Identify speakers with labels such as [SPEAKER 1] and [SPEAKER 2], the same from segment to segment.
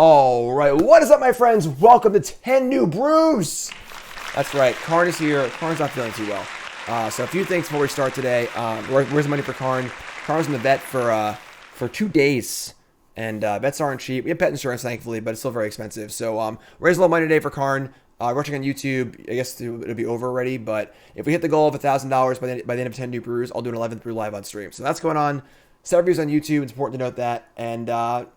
[SPEAKER 1] All right, what is up, my friends? Welcome to 10 New Brews. That's right, Karn is here. Karn's not feeling too well. So a few things before we start today. Where's the money for Karn? Karn's in the vet for 2 days, and vets aren't cheap. We have pet insurance, thankfully, but it's still very expensive. So raise a little money today for Karn. Watching on YouTube, I guess it'll be over already, but if we hit the goal of $1,000 by the end of 10 New Brews, I'll do an 11th brew live on stream. So that's going on. 7 views on YouTube. It's important to note that. And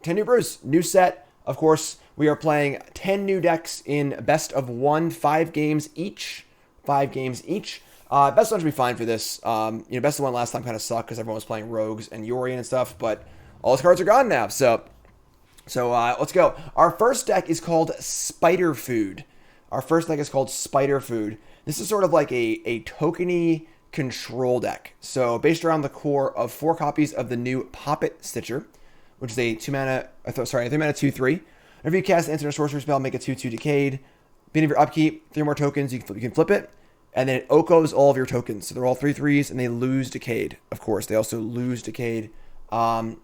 [SPEAKER 1] 10 New Brews, new set. Of course, we are playing 10 new decks in best of 1, 5 games each. 5 games each. Best of 1 should be fine for this. Best of 1 last time kind of sucked because everyone was playing Rogues and Yorion and stuff, but all those cards are gone now. So let's go. Our first deck is called Spider Food. This is sort of like a tokeny control deck. So based around the core of 4 copies of the new Poppet Stitcher, which is a 3 mana 2/3. Whenever you cast an instant or sorcery spell, make a 2/2 Decayed. Beginning of your upkeep, 3 more tokens, you can flip it, and then it Okos all of your tokens. So they're all 3/3s, and they lose Decayed. Of course, they also lose Decayed. So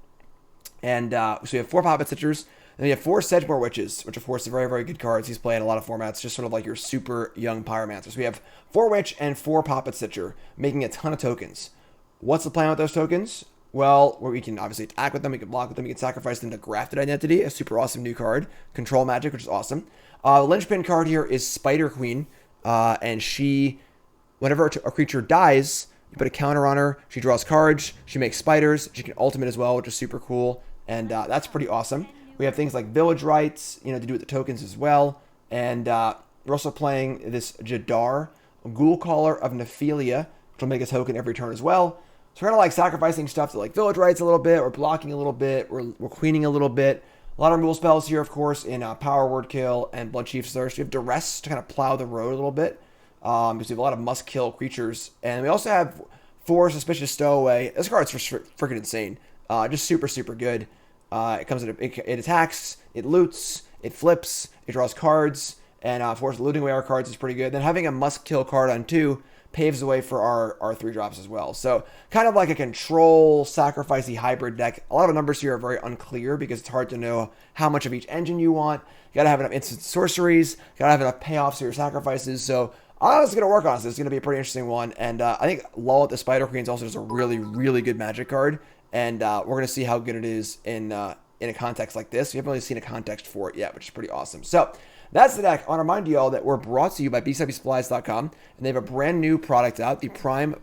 [SPEAKER 1] we have 4 Poppet Stitchers, and we have 4 Sedgemoor Witches, which of course are very, very good cards. He's playing a lot of formats, just sort of like your super young Pyromancer. So we have 4 Witch and 4 Poppet Stitcher, making a ton of tokens. What's the plan with those tokens? Well, we can obviously attack with them, we can block with them, we can sacrifice them to Grafted Identity, a super awesome new card. Control Magic, which is awesome. The linchpin card here is Spider Queen, and she, whenever a creature dies, you put a counter on her, she draws cards, she makes spiders, she can ultimate as well, which is super cool, and that's pretty awesome. We have things like Village Rites, to do with the tokens as well, and we're also playing this Jadar, Ghoul Caller of Nephilia, which will make a token every turn as well. So we're kind of like sacrificing stuff to like Village Rites a little bit, we're blocking a little bit, we're queening a little bit. A lot of removal spells here, of course, in Power Word Kill and Bloodchief's Thirst. We have Duress to kind of plow the road a little bit, because we have a lot of must-kill creatures. And we also have 4 Suspicious Stowaway. This card's freaking insane. Just super, super good. It attacks, it loots, it flips, it draws cards, and of course, looting away our cards is pretty good. Then having a must-kill card on 2 paves the way for our 3 drops as well. So kind of like a control sacrificey hybrid deck. A lot of numbers here are very unclear because it's hard to know how much of each engine you want. You gotta have enough instant sorceries, gotta have enough payoffs for your sacrifices. So I was gonna work on this. It's gonna be a pretty interesting one. And I think Lolth the Spider Queen is also just a really, really good Magic card. And we're gonna see how good it is in a context like this. We haven't really seen a context for it yet, which is pretty awesome. So that's the deck. I want to remind you all that we're brought to you by bcwsupplies.com, and they have a brand new product out, the Prime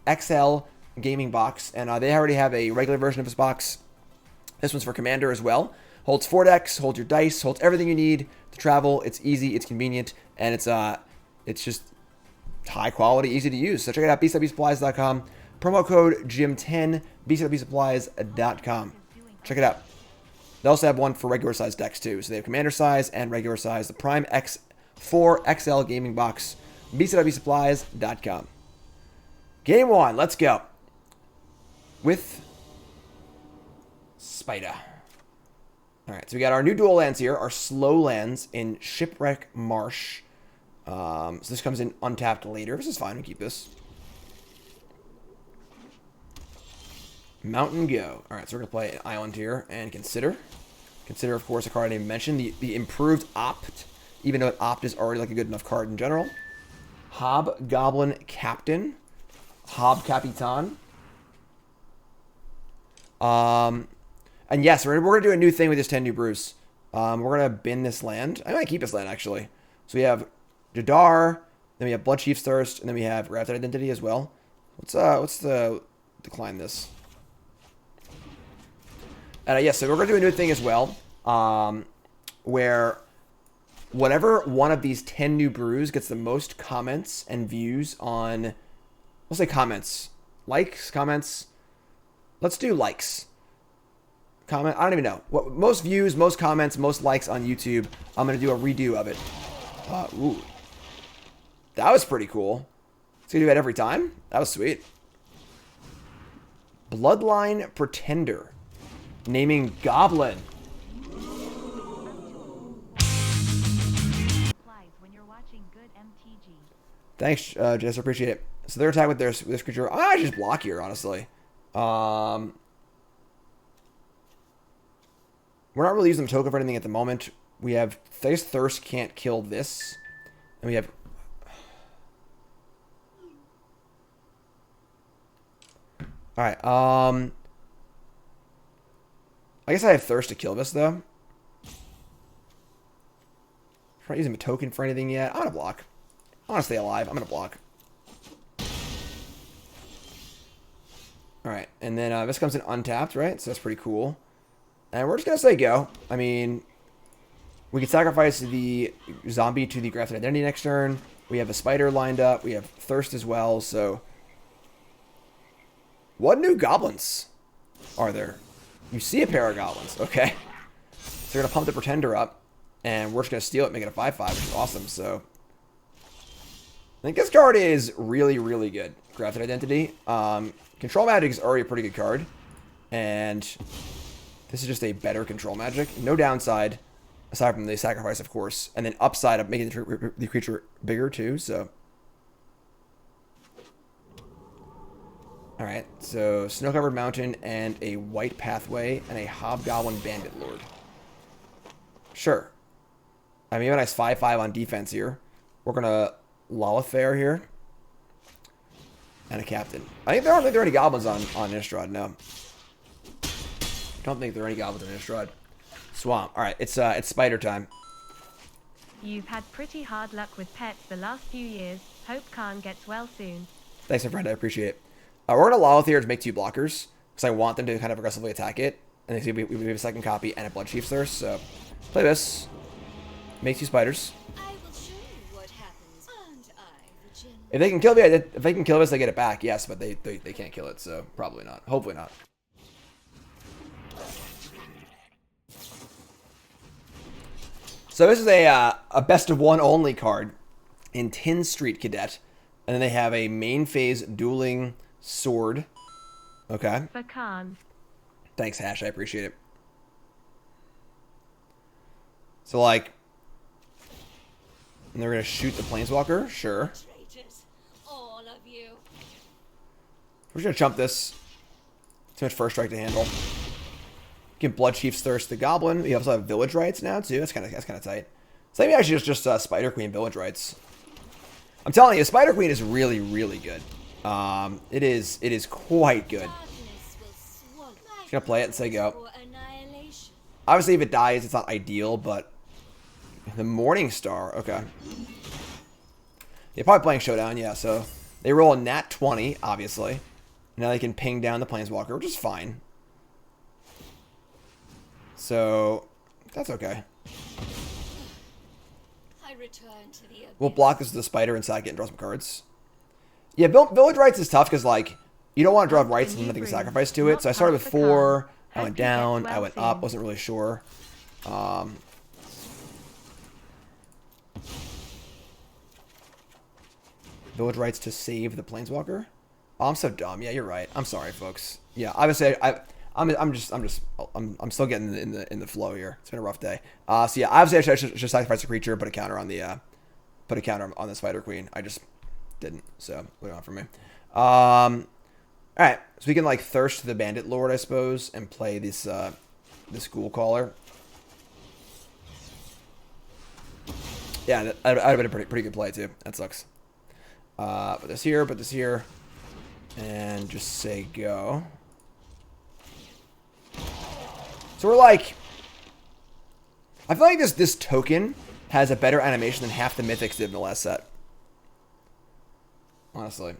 [SPEAKER 1] XL Gaming Box, and they already have a regular version of this box. This one's for Commander as well. Holds 4 decks, holds your dice, holds everything you need to travel. It's easy, it's convenient, and it's just high quality, easy to use. So check it out, bcwsupplies.com. Promo code GYM10, bcwsupplies.com. Check it out. They also have one for regular size decks too. So they have Commander size and regular size. The Prime X4 XL Gaming Box. bcwsupplies.com. Game 1. Let's go. With Spider. Alright, so we got our new dual lands here. Our slow lands in Shipwreck Marsh. So this comes in untapped later. This is fine. We keep this. Mountain Go. Alright, so we're going to play an island here and consider. Consider, of course, a card I didn't mention. The improved Opt, even though Opt is already like a good enough card in general. Hobgoblin Captain. Hobcapitan. And yes, we're going to do a new thing with this 10 New Brews. We're going to bin this land. I might keep this land, actually. So we have Jadar, then we have Bloodchief's Thirst, and then we have Grafted Identity as well. Let's decline this. Yes, so we're going to do a new thing as well, where whatever one of these 10 New Brews gets the most comments and views on, we'll say comments, likes, comments, let's do likes. Comment, I don't even know. What most views, most comments, most likes on YouTube, I'm going to do a redo of it. Ooh. That was pretty cool. It's going to do that every time? That was sweet. Bloodline Pretender. Naming Goblin. Thanks, Jess. I appreciate it. So they're attacking with this creature. I just block here, honestly. We're not really using the token for anything at the moment. We have Thirst can't kill this. And we have... Alright, I guess I have Thirst to kill this, though. I'm not using a token for anything yet. I'm going to block. I want to stay alive. I'm going to block. Alright, and then this comes in untapped, right? So that's pretty cool. And we're just going to say go. I mean, we can sacrifice the zombie to the Grafted Identity next turn. We have a spider lined up. We have Thirst as well, so... What new goblins are there? You see a pair of goblins. Okay. So we're going to pump the Pretender up. And we're just going to steal it, make it a 5/5, which is awesome. So I think this card is really, really good. Grafted Identity. Control Magic is already a pretty good card. And this is just a better Control Magic. No downside, aside from the sacrifice, of course. And then upside of making the creature bigger, too. So... Alright, so Snow-Covered Mountain and a White Pathway and a Hobgoblin Bandit Lord. Sure. I mean, a nice 5/5 on defense here. We're going to Lolth here. And a Captain. I don't think there are any goblins on Innistrad, no. Don't think there are any goblins on Innistrad. Swamp. Alright, it's spider time.
[SPEAKER 2] You've had pretty hard luck with pets the last few years. Hope Khan gets well soon.
[SPEAKER 1] Thanks, my friend. I appreciate it. We're going to Lolth here to make 2 blockers. Because I want them to kind of aggressively attack it. And they see we have a second copy and a Bloodchief's Thirst. So, play this. Make 2 spiders.
[SPEAKER 3] I will show you what happens. Aren't I the general?
[SPEAKER 1] If they can kill me, if they can kill this, they get it back. Yes, but they can't kill it, so probably not. Hopefully not. So this is a best of one only card in Tin Street Cadet, and then they have a main phase dueling sword. Okay.
[SPEAKER 2] For Khan.
[SPEAKER 1] Thanks, Hash. I appreciate it. So like. And they're going to shoot the Planeswalker? Sure.
[SPEAKER 3] Traitors, all of you.
[SPEAKER 1] We're just going to chump this. Too much first strike to handle. You can Bloodchief's Thirst the Goblin. We also have Village Rites now, too. That's kind of tight. So maybe actually just Spider Queen Village Rites. I'm telling you, Spider Queen is really, really good. It is quite good. Just going to play it and say go. Obviously, if it dies, it's not ideal, but... The Morning Star, okay. They're probably playing Showdown, yeah, so they roll a nat 20, obviously. Now they can ping down the Planeswalker, which is fine. So, that's okay.
[SPEAKER 3] I return to the
[SPEAKER 1] We'll block this with the Spider and sack it and draw some cards. Yeah, Village Rites is tough because, like, you don't want to draw rights and nothing to sacrifice to it. So I started with 4, I went down, I went up, wasn't really sure. Village Rites to save the Planeswalker. Oh, I'm so dumb. Yeah, you're right. I'm sorry, folks. Yeah, obviously, I'm still getting in the flow here. It's been a rough day. So yeah, obviously, I should sacrifice a creature, put a counter on the Spider Queen. I just didn't. So what do you want from me? All right, so we can like Thirst the Bandit Lord, I suppose, and play this Ghoul Caller. Yeah, that would have been a pretty good play too. That sucks. Put this here, and just say go. So we're like, I feel like this token has a better animation than half the Mythics did in the last set. Honestly.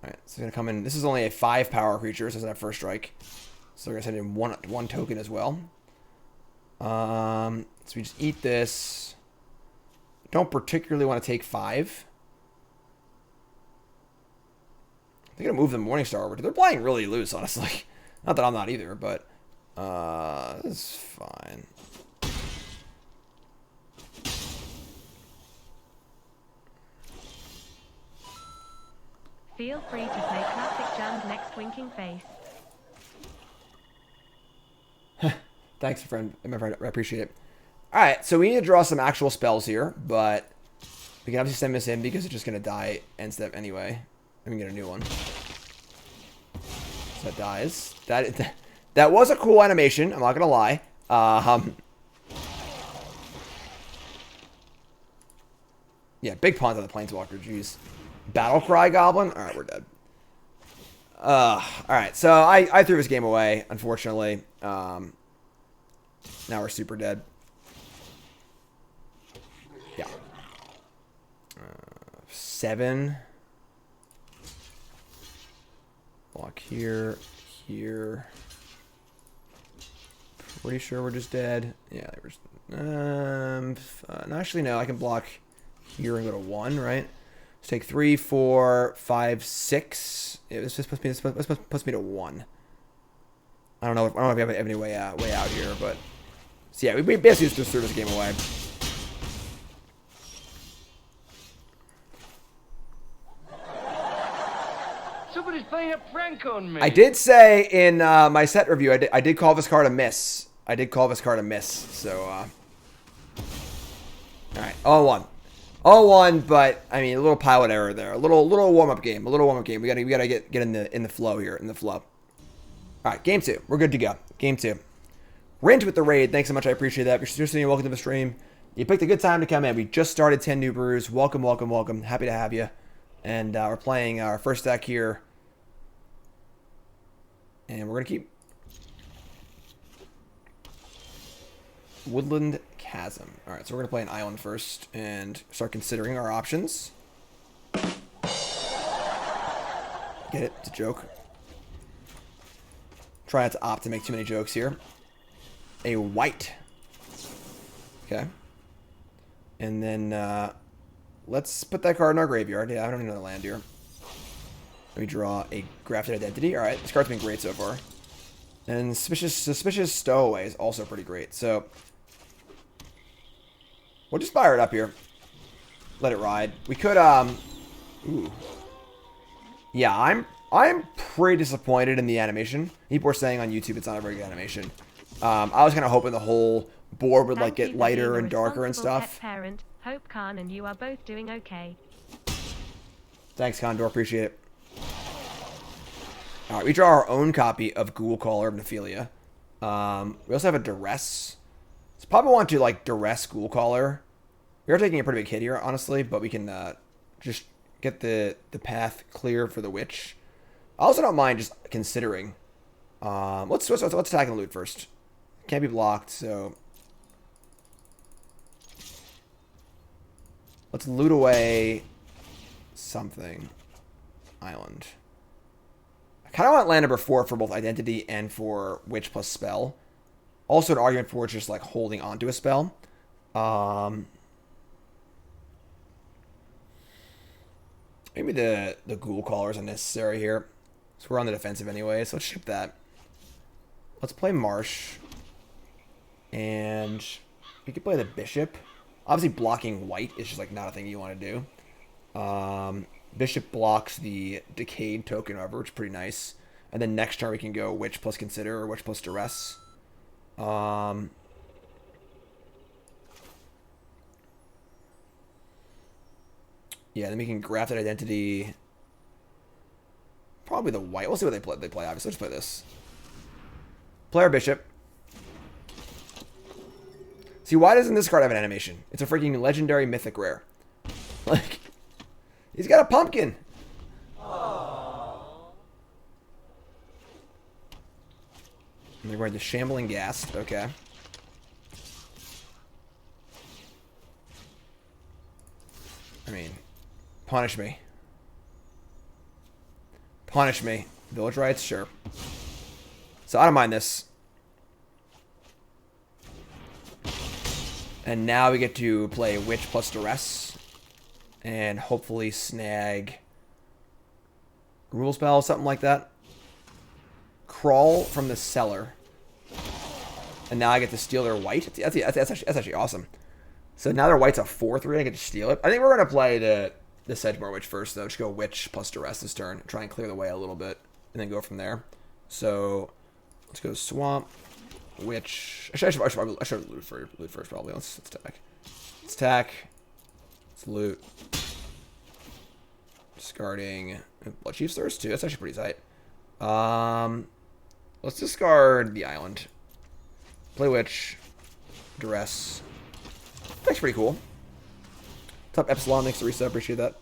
[SPEAKER 1] Alright, so it's gonna come in. This is only a 5 power creature, so it doesn't have first strike. So we're gonna send in one token as well. So we just eat this. Don't particularly want to take 5. They're going to move the Morningstar over. They're playing really loose, honestly. Not that I'm not either, but this is fine.
[SPEAKER 2] Feel free to play classic Jam's next winking face.
[SPEAKER 1] Thanks, my friend. I appreciate it. All right, so we need to draw some actual spells here, but we can obviously send this in because it's just going to die end step anyway. Let me get a new one. So that dies. That was a cool animation. I'm not going to lie. Yeah, big pawns on the Planeswalker, jeez. Battlecry Goblin? Alright, we're dead. Alright, so I threw this game away, unfortunately. Now we're super dead. Yeah. 7. Block here, here. Pretty sure we're just dead. Yeah, we're just, no, actually, no, I can block here and go to 1, right? Let's take 3, 4, 5, 6. Yeah, this is supposed to be to 1. I don't know if we have any way out here, but so yeah, we basically just threw this game away.
[SPEAKER 4] Somebody's playing a prank on me.
[SPEAKER 1] I did say in my set review, I did call this card a miss. I did call this card a miss. So, all right, 0-1. 0-1, but I mean a little pilot error there. A little warm up game. We gotta get in the flow here. All right, game 2. We're good to go. Game 2. Rint with the raid. Thanks so much. I appreciate that. If you're seriously welcome to the stream. You picked a good time to come in. We just started 10 New Brews. Welcome. Happy to have you. And we're playing our first deck here. And we're going to keep Woodland Chasm. All right, so we're going to play an island first and start considering our options. Get it? It's a joke. Try not to opt to make too many jokes here. A white. Okay. And then let's put that card in our graveyard. Yeah, I don't need another land here. We draw a Grafted Identity. All right, this card's been great so far. And Suspicious Stowaway is also pretty great. So we'll just fire it up here. Let it ride. We could ooh. Yeah, I'm pretty disappointed in the animation. People are saying on YouTube it's not a very good animation. I was kind of hoping the whole board would like get lighter and darker and stuff.
[SPEAKER 2] Parent, Hope Khan and you are both doing okay.
[SPEAKER 1] Thanks, Condor. Appreciate it. All right, we draw our own copy of Ghoul Caller of Nephilia. We also have a Duress. So probably want to like Duress Ghoul Caller. We are taking a pretty big hit here, honestly, but we can just get the path clear for the Witch. I also don't mind just considering. Let's attack and loot first. Can't be blocked, so let's loot away something. Island. I kind of want land number 4 for both identity and for Witch plus spell. Also an argument for just like holding onto a spell. Maybe the Ghoul Caller is unnecessary here. So we're on the defensive anyway, so let's ship that. Let's play Marsh. And we could play the Bishop. Obviously blocking white is just like not a thing you want to do. Bishop blocks the Decayed token over, which is pretty nice. And then next turn we can go Witch plus Consider or Witch plus Duress. Yeah, then we can Grafted Identity. Probably the white. We'll see what they play. Obviously, let's play this. Player Bishop. See, why doesn't this card have an animation? It's a freaking legendary mythic rare. Like, he's got a pumpkin. And they're going to Shambling Ghast. Okay. I mean, punish me. Punish me. Village Rights? Sure. So I don't mind this. And now we get to play Witch plus Duress. And hopefully snag Rule Spell, something like that. Crawl from the Cellar. And now I get to steal their white. That's actually awesome. So now their white's a 4/3. I get to steal it. I think we're going to play the Sedgemoor Witch first, though. Just go Witch plus Duress this turn. Try and clear the way a little bit. And then go from there. So let's go Swamp. Witch. I should loot first, probably. Let's attack. Let's attack. Let's loot. Discarding Blood Chief's Thirst, too. That's actually pretty tight. Let's discard the island. Play Witch. Duress. That's pretty cool. Top Epsilon, thanks to Risa. Appreciate that.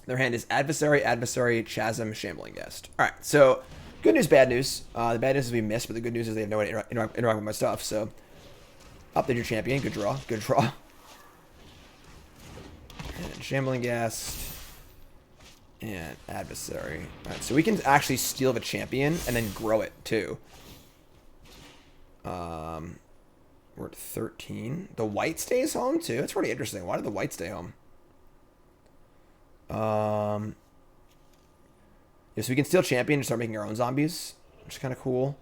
[SPEAKER 1] Their hand is Adversary, Adversary, Chasm, Shambling Guest. Alright, so good news, bad news. The bad news is we missed, but the good news is they have no way to interact with my stuff. So, update your champion. Good draw. Good draw. And Shambling Guest. And Adversary. Alright, so we can actually steal the champion and then grow it too. We're at 13. The white stays home too. That's pretty interesting. Why did the white stay home? Yeah, so we can steal champion and start making our own zombies, which is kind of cool.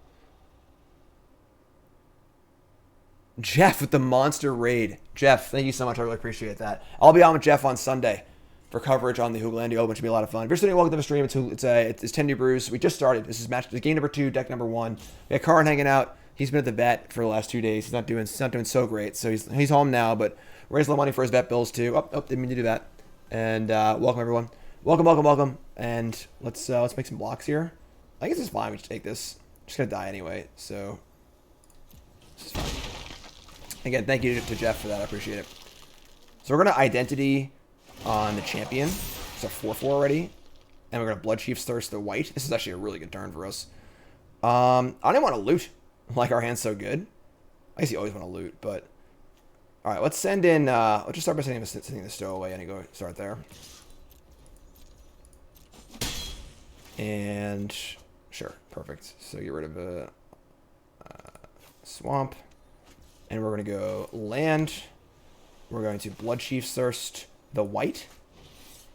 [SPEAKER 1] Jeff with the monster raid. Jeff, thank you so much. I really appreciate that. I'll be on with Jeff on Sunday for coverage on the Hooglandia Open, which will be a lot of fun. If you're studying, welcome to the stream. It's 10 New Brews. We just started. This is game number 2, deck number 1. We got Karin hanging out. He's been at the vet for the last 2 days. He's not doing so great. So he's home now, but raised a little money for his vet bills too. Oh, didn't mean to do that. And welcome everyone. Welcome. And let's make some blocks here. I guess it's fine. We should take this. I'm just gonna die anyway. So this is fine. Again, thank you to Jeff for that. I appreciate it. So we're gonna identity on the champion. It's a 4/4 already, and we're gonna Blood Chief's Thirst the white. This is actually a really good turn for us. I don't even want to loot. Like, our hand's so good. I guess you always want to loot, but... Alright, let's send in... let's just start by sending the stowaway and go start there. And... Sure, perfect. So get rid of a... swamp. And we're going to go land. We're going to Blood Chief's Thirst the white.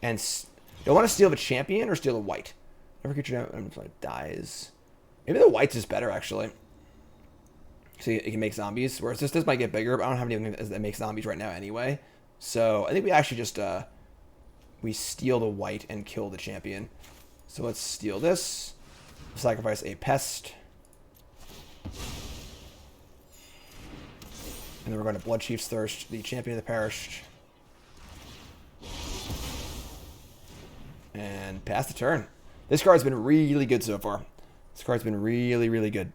[SPEAKER 1] And... Do I want to steal the champion or steal the white? Every creature dies. Maybe the white's is better, actually. So it can make zombies, whereas this might get bigger, but I don't have anything that makes zombies right now anyway. So I think we actually just we steal the white and kill the champion. So let's steal this. Sacrifice a pest. And then we're going to Blood Chief's Thirst, the champion of the parish. And pass the turn. This card's been really good so far. This card's been really, really good.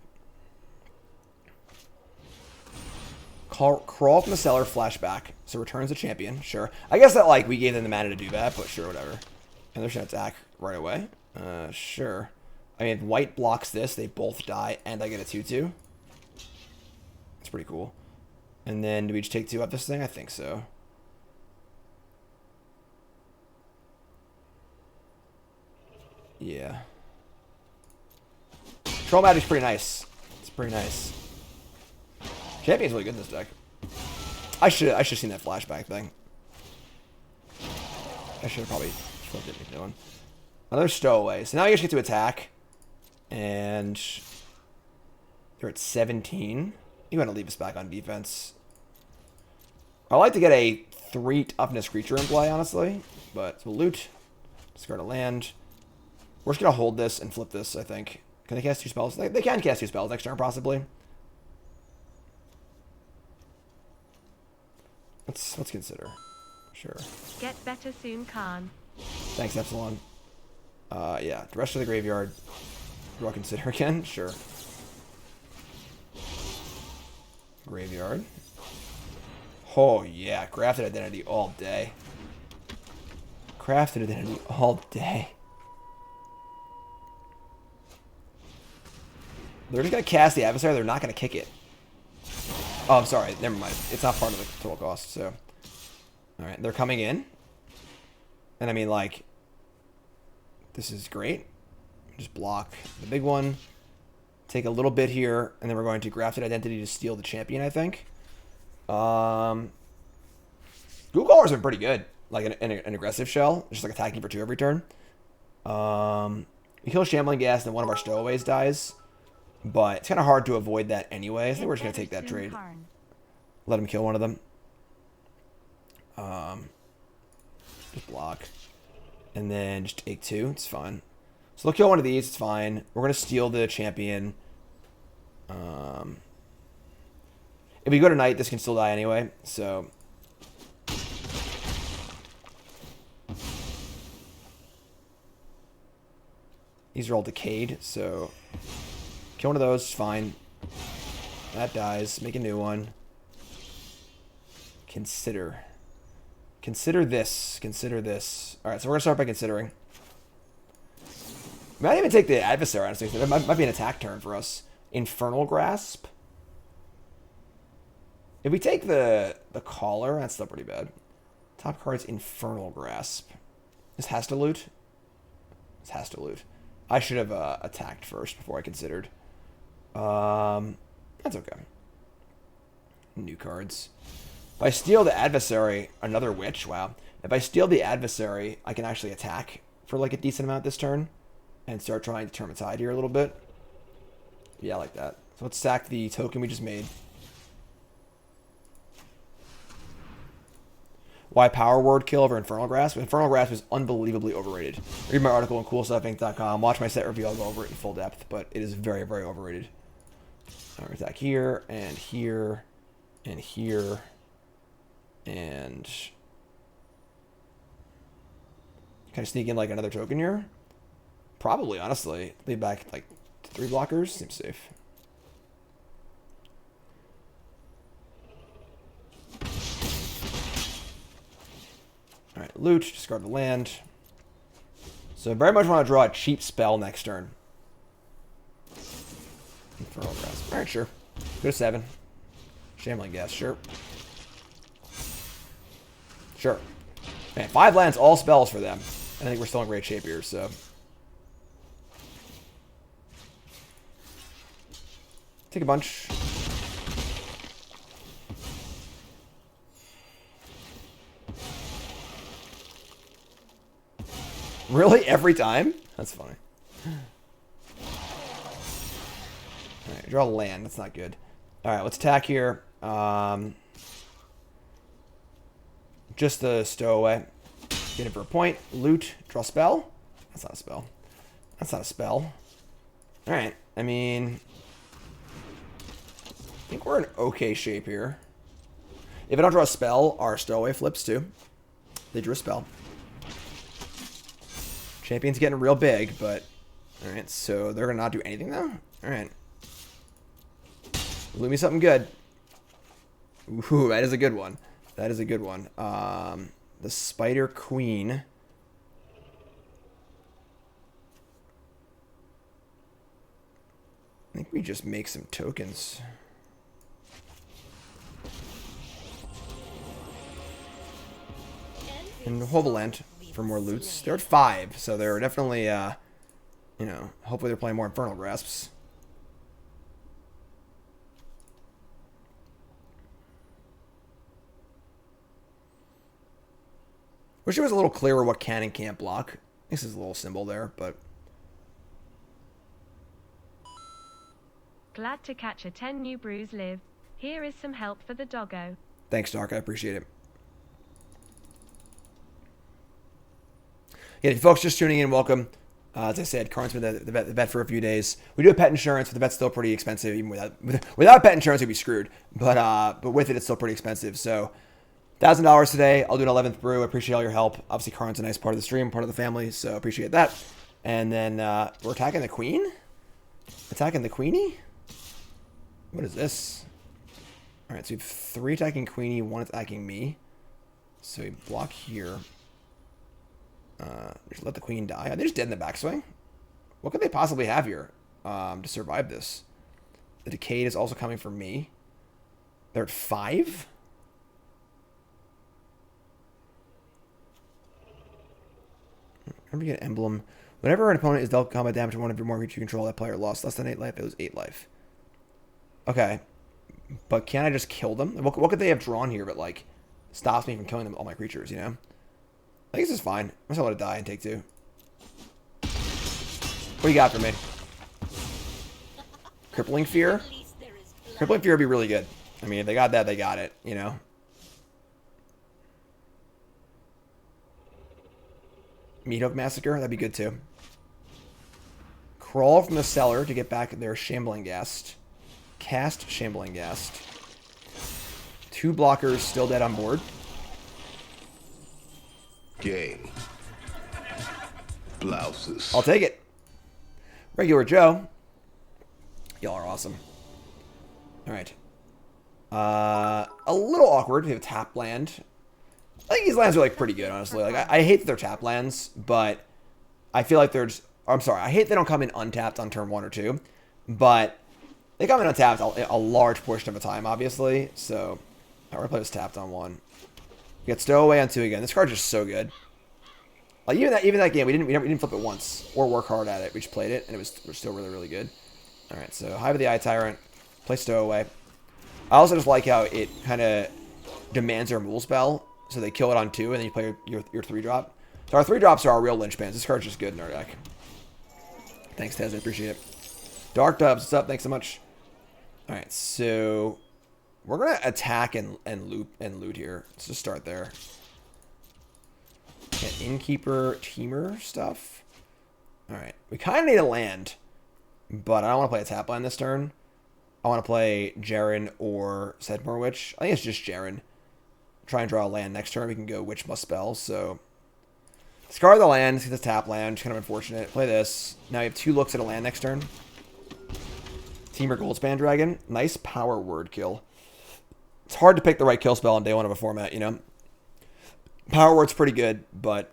[SPEAKER 1] Crawl from the cellar, flashback. So returns the champion, sure. I guess that, like, we gave them the mana to do that, but sure, whatever. And they're just gonna attack right away. Sure. I mean, if white blocks this, they both die, and I get a 2/2. That's pretty cool. And then, do we just take 2 off this thing? I think so. Yeah. Troll Magic's pretty nice. It's pretty nice. Champion's really good in this deck. I should have seen that flashback thing. I should have probably flipped it into one. Another stowaway. So now you guys get to attack. And you're at 17. You want to leave us back on defense. I like to get a 3 toughness creature in play, honestly. But we'll loot. Discard a land. We're just going to hold this and flip this, I think. Can they cast 2 spells? They can cast 2 spells next turn, possibly. Let's consider. Sure.
[SPEAKER 2] Get better soon, Khan.
[SPEAKER 1] Thanks, Epsilon. Yeah. The rest of the graveyard. Do I consider again? Sure. Graveyard. Oh, yeah. Crafted Identity all day. Crafted Identity all day. They're just going to cast the Adversary. They're not going to kick it. Oh, I'm sorry. Never mind. It's not part of the total cost, so... Alright, they're coming in. And I mean, like... This is great. Just block the big one. Take a little bit here, and then we're going to Grafted Identity to steal the champion, I think. Ghoulcaller's been pretty good. Like an aggressive shell. Just like attacking for 2 every turn. We kill Shambling Gas, and one of our stowaways dies. But it's kind of hard to avoid that anyway. I think we're just going to take that trade. Let him kill one of them. Just block. And then just take 2. It's fine. So they'll kill one of these. It's fine. We're going to steal the champion. If we go to night, this can still die anyway. So... These are all decayed, so... Kill one of those, fine. That dies. Make a new one. Consider. Consider this. Consider this. Alright, so we're going to start by considering. We might even take the adversary, honestly. That might be an attack turn for us. Infernal Grasp. If we take the Caller, that's still pretty bad. Top card's Infernal Grasp. This has to loot. This has to loot. I should have attacked first before I considered. That's okay. New cards. If I steal the adversary, another witch, wow. If I steal the adversary, I can actually attack for like a decent amount this turn and start trying to turn the tide here a little bit. Yeah, I like that. So let's sack the token we just made. Why Power Word kill over Infernal Grasp? Infernal Grasp is unbelievably overrated. Read my article on coolstuffinc.com. Watch my set review. I'll go over it in full depth, but it is very, very overrated. All right, attack here, and here, and here, and... Can I sneak in like another token here? Probably, honestly. Leave back like 3 blockers. Seems safe. Alright, loot. Discard the land. So I very much want to draw a cheap spell next turn. Infernal Grasp. Alright, sure. Go to 7. Shambling Gas, sure. Sure. Man, 5 lands, all spells for them. I think we're still in great shape here, so... Take a bunch. Really? Every time? That's funny. Alright, draw land. That's not good. Alright, let's attack here. Just the stowaway. Get it for a point. Loot. Draw spell. That's not a spell. That's not a spell. Alright. I mean... I think we're in okay shape here. If I don't draw a spell, our stowaway flips too. They drew a spell. Champion's getting real big, but... Alright, so they're going to not do anything though? Alright. Loot me something good. Ooh, that is a good one. That is a good one. The Spider Queen. I think we just make some tokens. And hold the land for more loots. They're at 5, so they're definitely, you know, hopefully they're playing more Infernal Grasps. Wish it was a little clearer what can and can't block. This is a little symbol there, but...
[SPEAKER 2] Glad to catch a 10 New Brews live. Here is some help for the doggo.
[SPEAKER 1] Thanks, Dark. I appreciate it. Yeah, folks just tuning in, welcome. As I said, Karn's been the vet for a few days. We do have pet insurance, but the vet's still pretty expensive. Even without pet insurance, we'd be screwed. But with it, it's still pretty expensive. So, $1,000 today. I'll do an 11th brew. I appreciate all your help. Obviously, Karn's a nice part of the stream, part of the family, so appreciate that. And then we're attacking the queen? Attacking the queenie? What is this? All right, so we have 3 attacking queenie, 1 attacking me. So we block here. Just let the queen die. Are they just dead in the backswing? What could they possibly have here to survive this? The Decayed is also coming for me. They're at 5? Whenever you get an emblem, whenever an opponent is dealt combat damage to one of your more creatures you control, that player lost less than 8 life. It was 8 life. Okay. But can I just kill them? What could they have drawn here that, like, stops me from killing them, all my creatures, you know? I think this is fine. I'm just gonna let it die and take 2. What do you got for me? Crippling Fear? Crippling Fear would be really good. I mean, if they got that, they got it, you know? Meathook Massacre? That'd be good too. Crawl from the cellar to get back their Shambling Ghast. Cast Shambling Ghast. 2 blockers still dead on board.
[SPEAKER 5] Game. Blouses.
[SPEAKER 1] I'll take it. Regular Joe. Y'all are awesome. Alright. A little awkward. We have a tap land. I think these lands are like pretty good, honestly. Like I hate that they're tap lands, but I feel like they're just... I'm sorry. I hate they don't come in untapped on turn 1 or 2, but they come in untapped a large portion of the time, obviously. So we're gonna play this tapped on 1. We get Stowaway on 2 again. This card's just so good. Like even that game, we didn't flip it once or work hard at it. We just played it, and it was still really, really good. All right, so Hive of the Eye Tyrant, play Stowaway. I also just like how it kind of demands a removal spell, so they kill it on 2, and then you play your 3-drop. So our 3-drops are our real linchpins. This card's just good in our deck. Thanks, Tez. I appreciate it. Dark Dubs, what's up? Thanks so much. All right, so we're gonna attack and loot here. Let's just start there. Get Innkeeper, Temur stuff. All right, we kind of need a land, but I don't want to play a tap land this turn. I want to play Jaren or Sedmore Witch. I think it's just Jaren. Try and draw a land next turn. We can go Witch Must Spell. So discard the land, see the tap land. Just kind of unfortunate. Play this. Now you have 2 looks at a land next turn. Temur Goldspan Dragon. Nice power word kill. It's hard to pick the right kill spell on day 1 of a format, you know? Power word's pretty good, but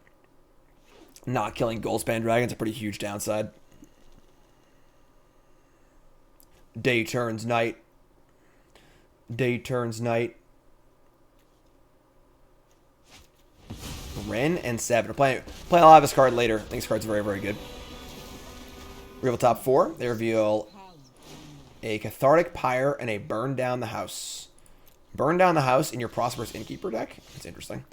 [SPEAKER 1] not killing Goldspan Dragon's a pretty huge downside. Day turns night. Day turns night. Ren and 7. We're playing a lot of this card later. I think this card's very, very good. Reveal top 4. They reveal a Cathartic Pyre and a Burn Down the House. Burn Down the House in your Prosperous Innkeeper deck. That's interesting.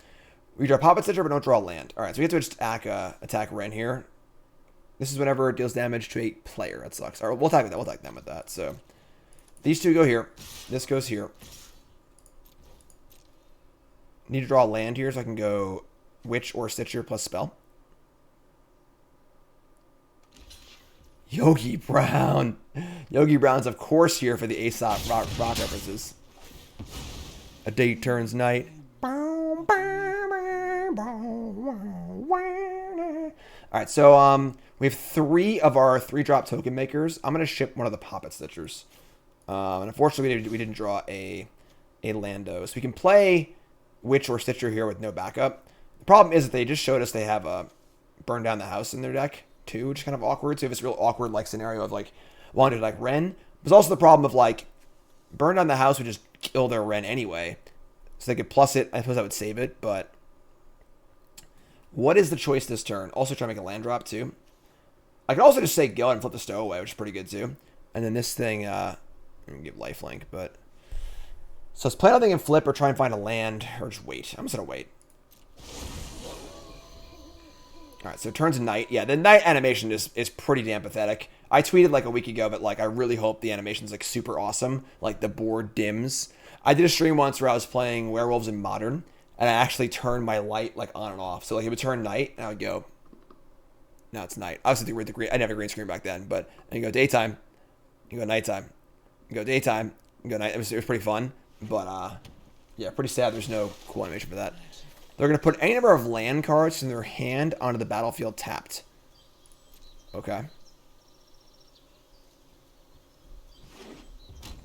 [SPEAKER 1] We draw Puppet Stitcher, but don't draw land. Alright, so we have to just attack Ren here. This is whenever it deals damage to a player. That sucks. Alright, we'll attack with that. We'll attack them with that. So these 2 go here. This goes here. Need to draw a land here so I can go Witch or Stitcher plus spell. Yogi Brown. Yogi Brown's, of course, here for the Aesop rock references. A day turns night. Alright, so we have 3 of our 3-drop token makers. I'm going to ship one of the Puppet Stitchers. And unfortunately, we didn't draw a Lando. So we can play Witch or Stitcher here with no backup. The problem is that they just showed us they have a Burn Down the House in their deck, too, which is kind of awkward. So you have this real awkward like scenario of like wanting to like Ren. There's also the problem of like Burn Down the House would just kill their Ren anyway. So they could plus it. I suppose I would save it, but what is the choice this turn? Also try to make a land drop too. I could also just say go and flip the Stowaway, which is pretty good too. And then this thing, I'm gonna give lifelink, but so let's play nothing and flip or try and find a land or just wait. I'm just gonna wait. Alright, so it turns night. Yeah, the night animation is pretty damn pathetic. I tweeted like a week ago, but like I really hope the animation's like super awesome. Like the board dims. I did a stream once where I was playing Werewolves in Modern, and I actually turned my light like on and off. So like it would turn night, and I would go, no, it's night. Obviously the green, I didn't have a green screen back then, but and you go daytime, you go nighttime, you go daytime, you go night. It was pretty fun, but yeah, pretty sad. There's no cool animation for that. They're gonna put any number of land cards in their hand onto the battlefield tapped. Okay.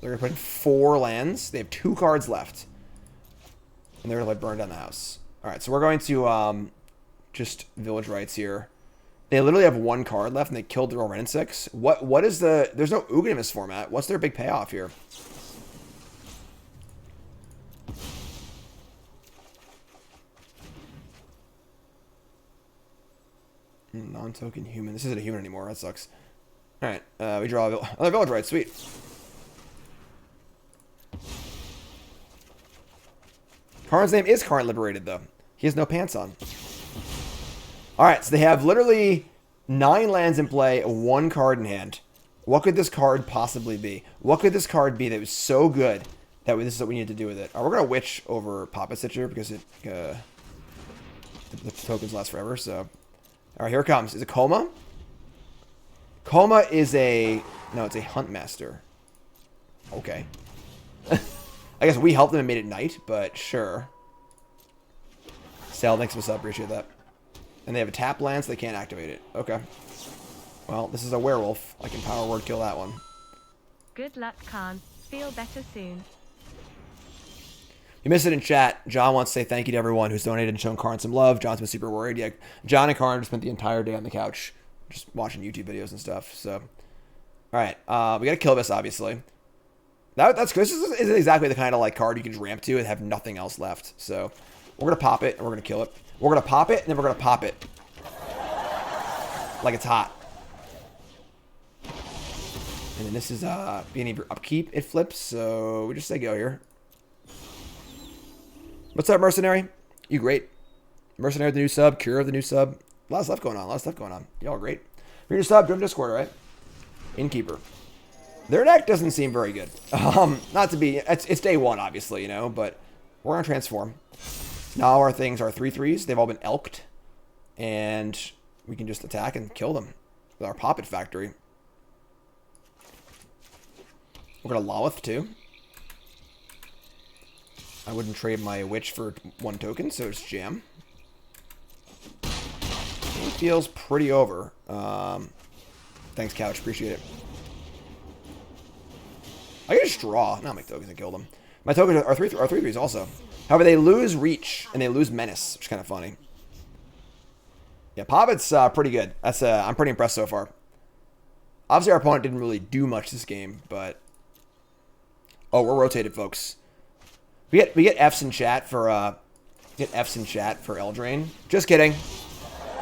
[SPEAKER 1] They're gonna put in 4 lands. They have 2 cards left. And they're gonna like burn down the house. Alright, so we're going to just village rights here. They literally have 1 card left and they killed their own Ren 6. What is the there's no Ugin in this format. What's their big payoff here? Non-token human. This isn't a human anymore. That sucks. Alright, we draw another village right. Sweet. Karn's name is Karn Liberated, though. He has no pants on. Alright, so they have literally 9 lands in play, 1 card in hand. What could this card possibly be? What could this card be that was so good that this is what we need to do with it? We're going to Witch over Puppet Stitcher because it the tokens last forever, so... Alright, here it comes. Is it Coma? Coma is a... No, it's a Huntmaster. Okay. I guess we helped them and made it night, but sure. Sal, thanks for the sub. Appreciate that. And they have a tap land, so they can't activate it. Okay. Well, this is a werewolf. I can power word kill that one.
[SPEAKER 2] Good luck, Khan. feel better soon.
[SPEAKER 1] You missed it in chat. John wants to say thank you to everyone who's donated and shown Karn some love. John's been super worried. Yeah, John and Karn spent the entire day on the couch just watching YouTube videos and stuff. So, all right, we got to kill this, obviously. That's good. This is exactly the kind of like card you can just ramp to and have nothing else left. So, we're going to pop it and we're going to kill it. We're going to pop it and then we're going to pop it. Like it's hot. And then this is beginning of your upkeep. It flips, so we just say go here. What's up, Mercenary? You great. Mercenary with the new sub. Cure of the new sub. A lot of stuff going on. Y'all great. If you're new sub, join Discord, all right? Innkeeper. Their deck doesn't seem very good. Not to be... It's day one, obviously, you know, but we're going to transform. Now our things are 3/3s. They've all been elked. And we can just attack and kill them with our Poppet Factory. We're going to Lolth, too. I wouldn't trade my Witch for 1 token, so it's Jam. It feels pretty over. Thanks, Couch. Appreciate it. I can just draw. Not make tokens and kill them. My tokens are 3/3s also. However, they lose Reach, and they lose Menace, which is kind of funny. Yeah, Poppet's pretty good. I'm pretty impressed so far. Obviously, our opponent didn't really do much this game, but... Oh, we're rotated, folks. We get F's in chat for Eldraine. Just kidding. You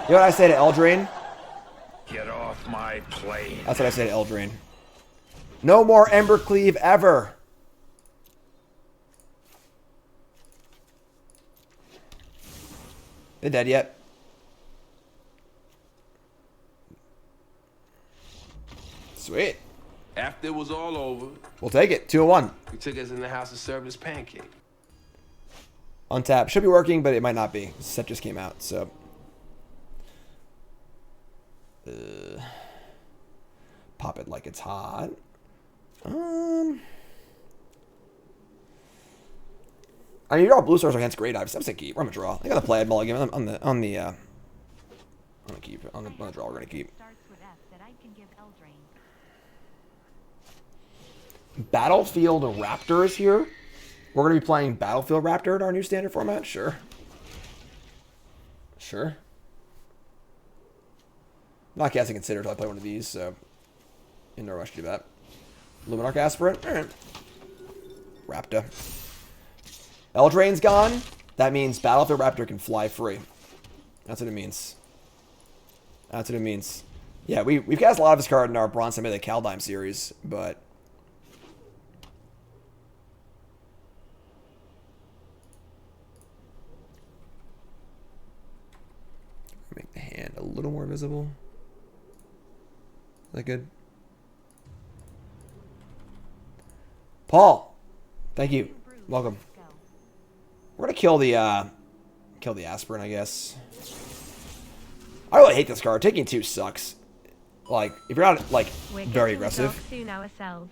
[SPEAKER 1] know what I say to Eldraine?
[SPEAKER 5] Get off my plane.
[SPEAKER 1] That's what I say to Eldraine. No more Embercleave ever. They dead yet? Sweet.
[SPEAKER 6] After it was all over,
[SPEAKER 1] We'll take it. 2-1.
[SPEAKER 6] he took us in the house and served us pancake.
[SPEAKER 1] Untap. Should be working, but it might not be. Set just came out, so. Pop it like it's hot. I mean, you're all blue stars against great obviously. I'm saying keep. We're gonna draw. I got to play mulligan on the I'm gonna keep on the draw. We're gonna keep. Battlefield Raptor is here. We're gonna be playing Battlefield Raptor in our new standard format. Sure. Sure. I'm not casting Consider until I play one of these, so in no rush to do that. Luminarch Aspirant. All right. Raptor. Eldraine's gone. That means Battlefield Raptor can fly free. That's what it means. That's what it means. Yeah, we've cast a lot of this card in our Bronze and Mythic Kaldheim series, but make the hand a little more visible. Is that good? Paul, thank you. Welcome. We're gonna kill the aspirant, I guess. I really hate this card. Taking 2 sucks. Like, if you're not like very aggressive.
[SPEAKER 2] Soon ourselves.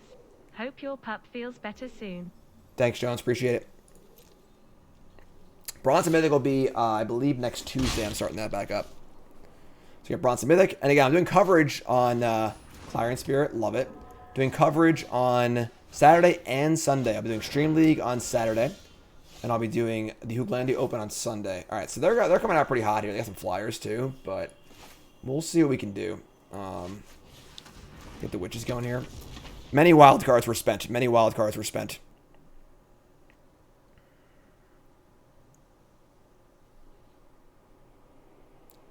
[SPEAKER 2] Hope your pup feels better soon.
[SPEAKER 1] Thanks, Jones. Appreciate it. Bronze and Mythic will be, I believe, next Tuesday. I'm starting that back up. So you got Bronze and Mythic. And again, I'm doing coverage on Clarion Spirit. Love it. Doing coverage on Saturday and Sunday. I'll be doing Stream League on Saturday. And I'll be doing the Hooglandia Open on Sunday. All right, so they're coming out pretty hot here. They got some flyers, too. But we'll see what we can do. Get the witches going here. Many wild cards were spent. Many wild cards were spent.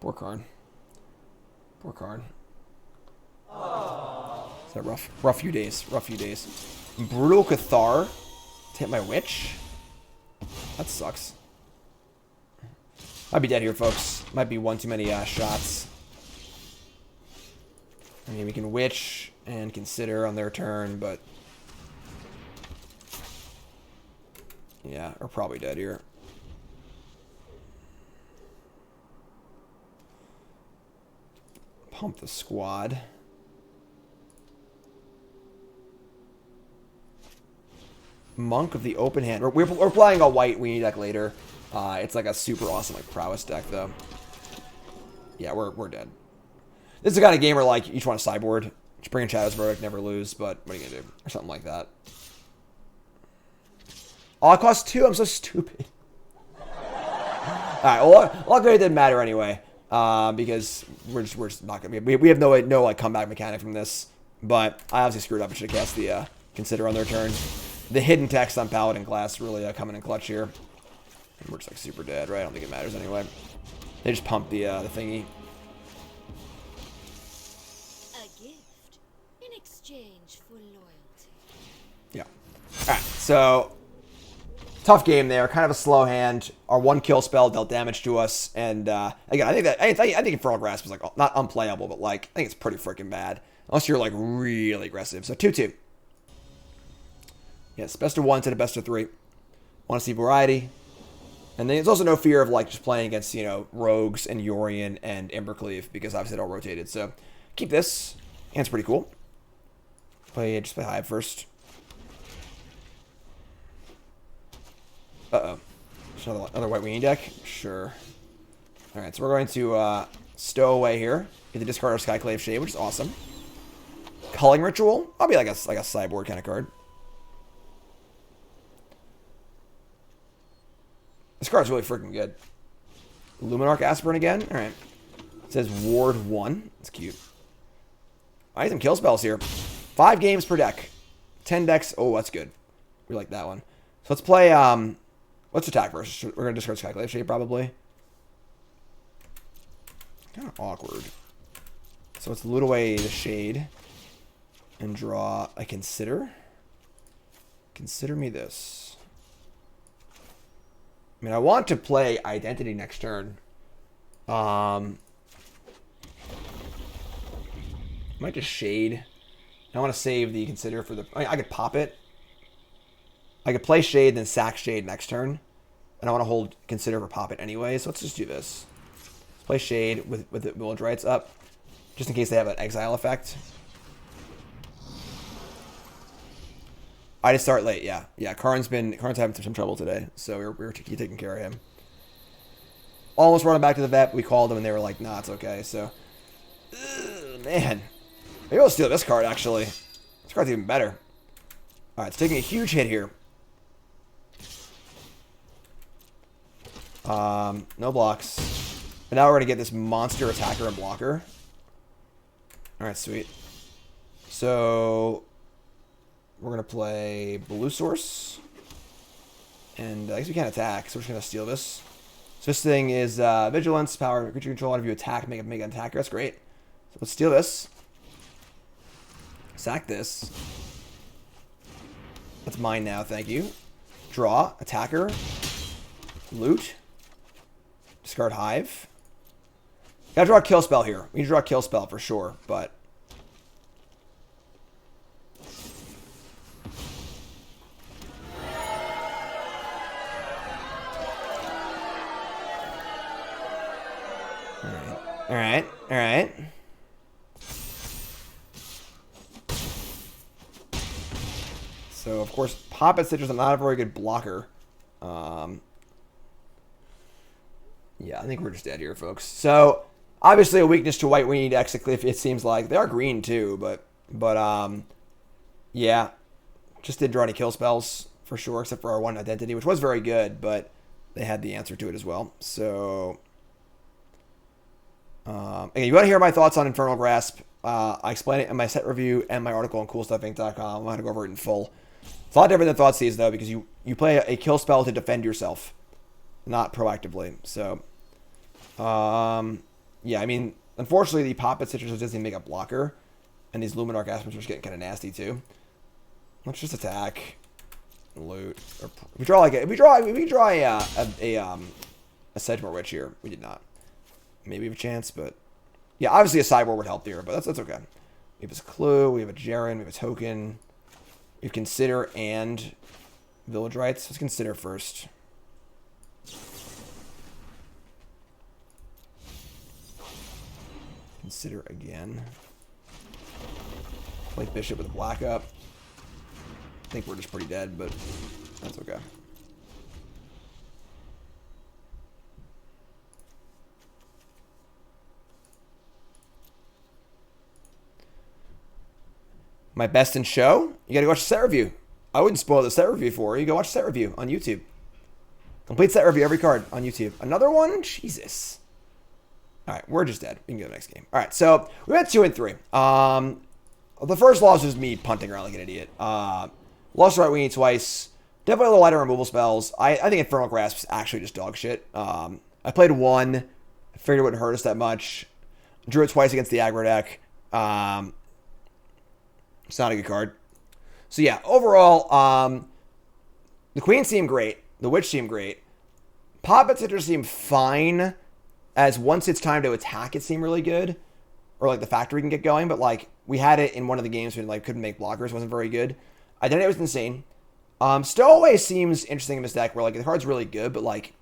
[SPEAKER 1] Poor card. Poor card. Is that rough? Rough few days. Rough few days. Brutal Cathar to hit my witch. That sucks. Might be dead here, folks. Might be one too many shots. I mean, we can witch and consider on their turn, but yeah, we're probably dead here. Pump the squad. Monk of the Open Hand. We're playing a white Weenie deck later. It's like a super awesome like prowess deck though. Yeah, we're dead. This is the kind of game where like each one a sideboard. Just bring in Shadow's Verdict, never lose, but what are you gonna do? Or something like that. Oh, it costs 2. I'm so stupid. Alright, well, luck rate didn't matter anyway. Because we're just not gonna be. We have no like comeback mechanic from this. But I obviously screwed up and should have cast the Consider on their turn. The hidden text on Paladin class really coming in clutch here. And we're just like super dead, right? I don't think it matters anyway. They just pumped the thingy.
[SPEAKER 3] A gift in exchange for loyalty.
[SPEAKER 1] Yeah. Alright, so tough game there. Kind of a slow hand. Our 1 kill spell dealt damage to us. And again, I think Infernal Grasp is like not unplayable, but like I think it's pretty freaking bad. Unless you're like really aggressive. So 2-2. Yes, best of 1 to the best of 3. Want to see variety. And then there's also no fear of like just playing against, you know, Rogues and Yorion and Embercleave because obviously it all rotated. So keep this. And it's pretty cool. Just play Hive first. Uh-oh. Just another White Weenie deck? Sure. Alright, so we're going to stow away here. Get the discard our Skyclave Shade, which is awesome. Culling Ritual? I'll be like a sideboard kind of card. This card's really freaking good. Luminarch Aspirant again? Alright. It says Ward 1. That's cute. I need some kill spells here. 5 games per deck. 10 decks. Oh, that's good. We like that one. So let's play, let's attack first. We're going to discard Skyclave Shade, probably. Kind of awkward. So let's loot away the Shade. And draw a Consider. Consider me this. I mean, I want to play Identity next turn. Might just Shade. I want to save the Consider for the... I could pop it. I could play Shade, then sack Shade next turn. And I want to hold Consider for pop it anyway, so let's just do this. Let's play Shade with the Village Rites up. Just in case they have an exile effect. I just start late, yeah. Yeah, Karn's having some trouble today, so we're taking care of him. Almost running back to the vet. We called them, and they were like, nah, it's okay, so... Ugh, man. Maybe I'll steal this card, actually. This card's even better. Alright, it's taking a huge hit here. No blocks. But now we're going to get this monster attacker and blocker. Alright, sweet. So... we're going to play Blue Source. And I guess we can't attack, so we're just going to steal this. So this thing is Vigilance, power, creature control, and if you attack, make an attacker. That's great. So let's steal this. Sack this. That's mine now, thank you. Draw, attacker, loot, discard Hive. Gotta draw a kill spell here. We need to draw a kill spell for sure, but... Alright, alright. So, of course, Poppet Citrus is not a very good blocker. Yeah, I think we're just dead here, folks. So, obviously a weakness to White Weenie decks, it seems like. They are green, too, but yeah. Just didn't draw any kill spells, for sure, except for our one Identity, which was very good, but they had the answer to it as well. So... again, you want to hear my thoughts on Infernal Grasp? I explain it in my set review and my article on CoolStuffInc.com. I'm going to go over it in full. It's a lot different than Thoughtseize, though, because you play a kill spell to defend yourself, not proactively. So, yeah, I mean, unfortunately, the Poppet Citrus doesn't even make a blocker, and these Luminarch Aspirants are getting kind of nasty, too. Let's just attack, loot. Or, we draw like we draw a Sedgemoor Witch here. We did not. Maybe we have a chance, but yeah, obviously a sideboard would help there, but that's okay. We have this Clue, we have a Jaren, we have a token, we have Consider and Village Rites. Let's Consider first. Consider again. Play Bishop with a black up. I think we're just pretty dead, but that's okay. My best in show? You gotta watch the set review. I wouldn't spoil the set review for you. Go watch the set review on YouTube. Complete set review, every card on YouTube. Another one? Jesus. All right, we're just dead. We can go to the next game. All right, so we went 2 and 3. The first loss was me punting around like an idiot. Lost to right Weenie twice. Definitely a little lighter removal spells. I think Infernal Grasp is actually just dog shit. I played 1. I figured it wouldn't hurt us that much. Drew it twice against the aggro deck. It's not a good card. So yeah, overall, the Queen seemed great. The Witch seemed great. Puppet Stitcher seemed fine. As once it's time to attack, it seemed really good. Or like the factory can get going. But like we had it in one of the games when like couldn't make blockers. Wasn't very good. Identity was insane. Stowaway seems interesting in this deck where like the card's really good. But like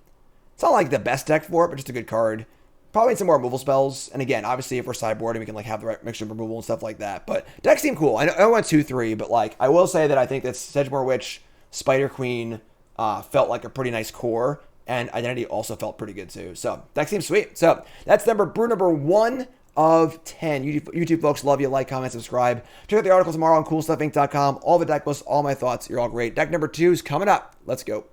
[SPEAKER 1] it's not like the best deck for it. But just a good card. Probably some more removal spells. And again, obviously if we're sideboarding, we can like have the right mixture of removal and stuff like that. But decks seem cool. I went 2-3. But like I will say that I think that Sedgemoor Witch, Spider Queen felt like a pretty nice core. And Identity also felt pretty good too. So that seems sweet. So that's brew number 1 of 10. YouTube folks, love you. Like, comment, subscribe. Check out the article tomorrow on CoolStuffInc.com. All the deck lists, all my thoughts. You're all great. Deck number 2 is coming up. Let's go.